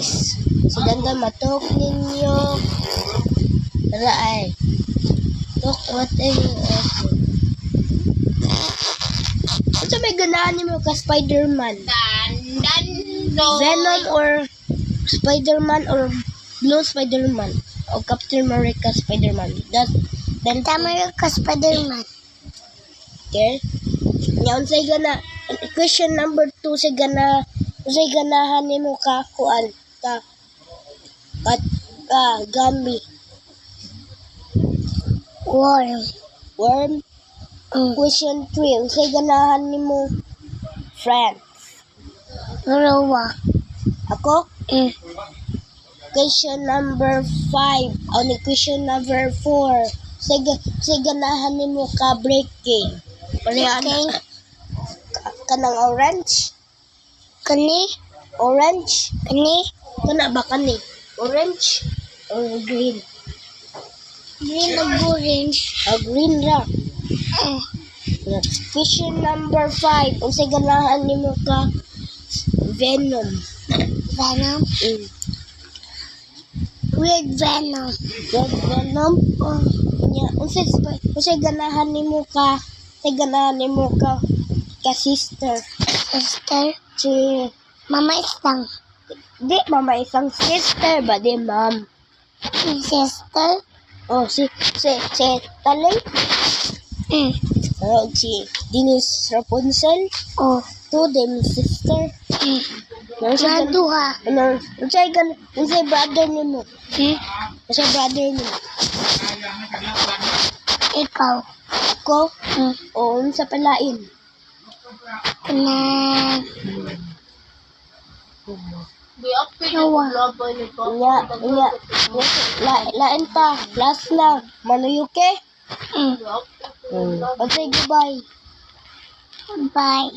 guys. So ganda matok ninyo. Tara ay. Talk what are you asking? Ano may ganahan niyo ka Spider-Man? Venom or Spider-Man or Blue Spider-Man o Captain America Spider-Man? Then America Spider-Man. okay? Ngayon say gana question number 2 say ganahan nimo ka kuan ka Gumby. Worm. Question 3 say ganahan nimo friends. Dalawa. Ako? Question number 5. Ano question number 4? Say ganahan nimo ka breaking. Breaking. Kanang orange? Kani? Orange? Kani? Kana ba kani? Orange or green? Green and orange. Green ra. Question number 5. Unsay ganahan nimo ka Venom? Venom? Red Venom. Red Venom? Unsay ganahan nimo ka sister? Sister? Si Mama isang. di mama isang sister ba di ma'am? Sister? Oh si Talay? Si Dennis Rapunzel? Oh. To them sister? Maduha. Unsay brother nimo? Unsay brother nimo? Ikaw. Ako? O unsa palain? Kanang Noah. Lain pa. Last lang. Manuyuke? Okay, goodbye. Bye.